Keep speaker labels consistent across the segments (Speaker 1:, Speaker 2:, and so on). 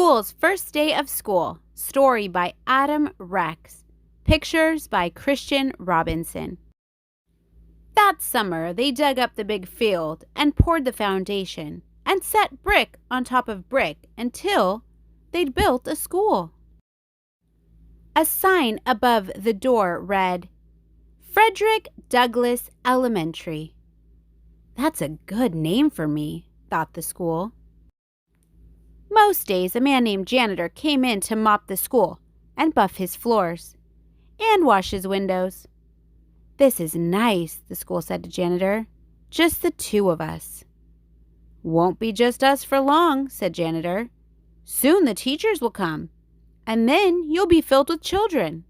Speaker 1: School's First Day of School, story by Adam Rex, pictures by Christian Robinson. That summer, they dug up the big field and poured the foundation and set brick on top of brick until they'd built a school. A sign above the door read, Frederick Douglass Elementary. That's a good name for me, thought the school. Most days, a man named Janitor came in to mop the school and buff his floors and wash his windows. This is nice, the school said to Janitor. Just the two of us. Won't be just us for long, said Janitor. Soon the teachers will come, and then you'll be filled with children.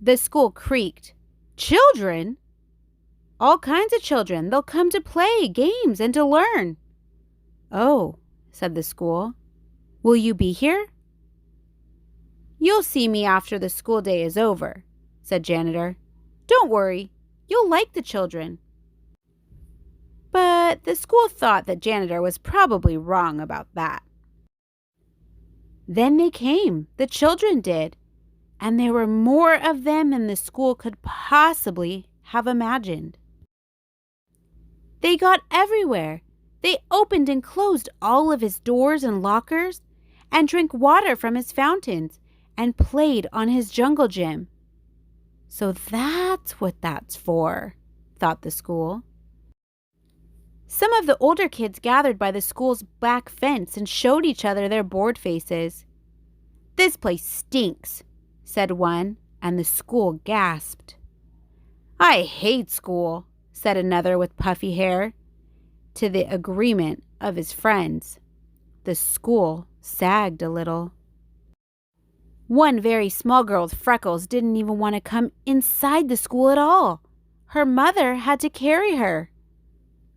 Speaker 1: The school creaked. Children? All kinds of children. They'll come to play games and to learn. Oh, said the school. Will you be here? You'll see me after the school day is over, said Janitor. Don't worry, you'll like the children. But the school thought that Janitor was probably wrong about that. Then they came, the children did, and there were more of them than the school could possibly have imagined. They got everywhere. They opened and closed all of his doors and lockers, and drank water from his fountains, and played on his jungle gym. So that's what that's for, thought the school. Some of the older kids gathered by the school's back fence and showed each other their bored faces. This place stinks, said one, and the school gasped. I hate school, said another with puffy hair. To the agreement of his friends, the school sagged a little. One very small girl with freckles didn't even want to come inside the school at all. Her mother had to carry her.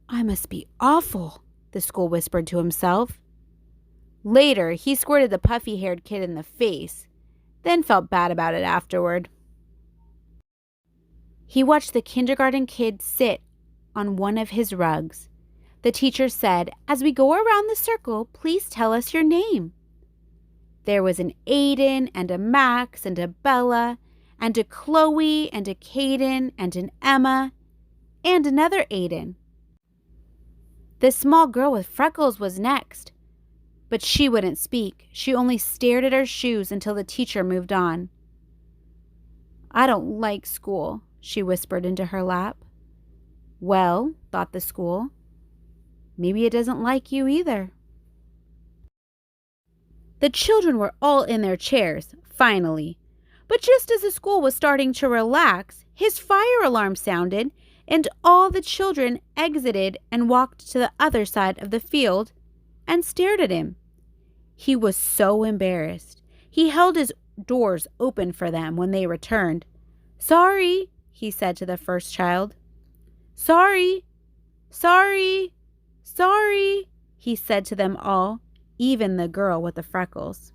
Speaker 1: I must be awful, the school whispered to himself. Later, he squirted the puffy-haired kid in the face, then felt bad about it afterward. He watched the kindergarten kid sit on one of his rugs. The teacher said, As we go around the circle, please tell us your name. There was an Aiden and a Max and a Bella and a Chloe and a Caden and an Emma and another Aiden. The small girl with freckles was next, but she wouldn't speak. She only stared at her shoes until the teacher moved on. I don't like school, she whispered into her lap. Well, thought the school, maybe it doesn't like you either. The children were all in their chairs, finally. But just as the school was starting to relax, his fire alarm sounded, and all the children exited and walked to the other side of the field and stared at him. He was so embarrassed. He held his doors open for them when they returned. Sorry, he said to the first child. Sorry, sorry, sorry, he said to them all, even the girl with the freckles.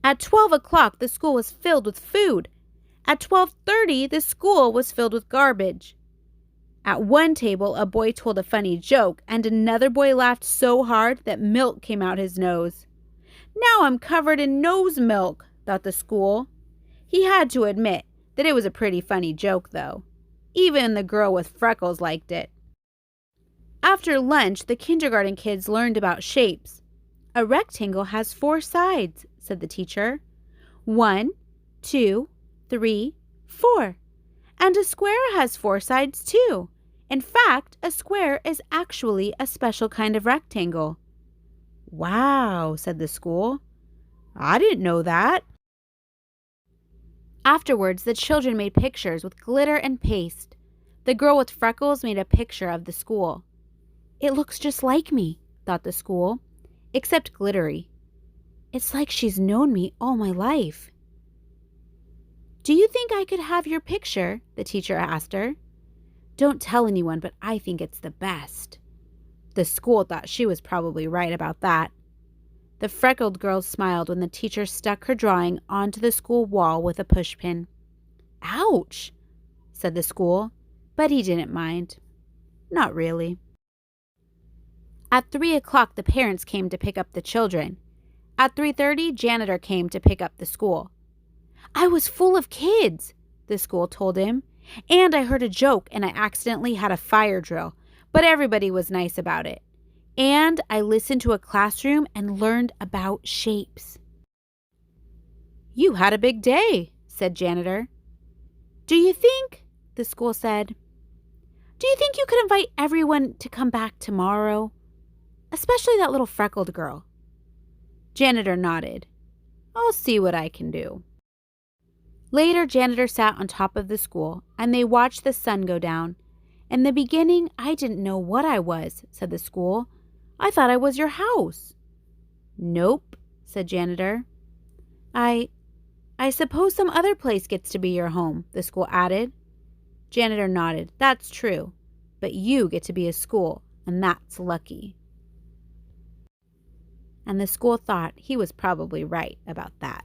Speaker 1: At 12 o'clock, the school was filled with food. At 12:30, the school was filled with garbage. At one table, a boy told a funny joke, and another boy laughed so hard that milk came out his nose. Now I'm covered in nose milk, thought the school. He had to admit that it was a pretty funny joke, though. Even the girl with freckles liked it. After lunch, the kindergarten kids learned about shapes. A rectangle has 4 sides, said the teacher. 1, 2, 3, 4. And a square has 4 sides too. In fact, a square is actually a special kind of rectangle. Wow, said the school. I didn't know that. Afterwards, the children made pictures with glitter and paste. The girl with freckles made a picture of the school. It looks just like me, thought the school, except glittery. It's like she's known me all my life. Do you think I could have your picture? The teacher asked her. Don't tell anyone, but I think it's the best. The school thought she was probably right about that. The freckled girl smiled when the teacher stuck her drawing onto the school wall with a pushpin. Ouch, said the school, but he didn't mind. Not really. At 3 o'clock, the parents came to pick up the children. At 3:30, janitor came to pick up the school. I was full of kids, the school told him, and I heard a joke and I accidentally had a fire drill, but everybody was nice about it. And I listened to a classroom and learned about shapes. You had a big day, said janitor. Do you think, the school said, do you think you could invite everyone to come back tomorrow? Especially that little freckled girl. Janitor nodded. I'll see what I can do. Later, janitor sat on top of the school, and they watched the sun go down. In the beginning, I didn't know what I was, said the school. I thought I was your house. Nope, said janitor. I suppose some other place gets to be your home, the school added. Janitor nodded. That's true, but you get to be a school, and that's lucky. And the school thought he was probably right about that.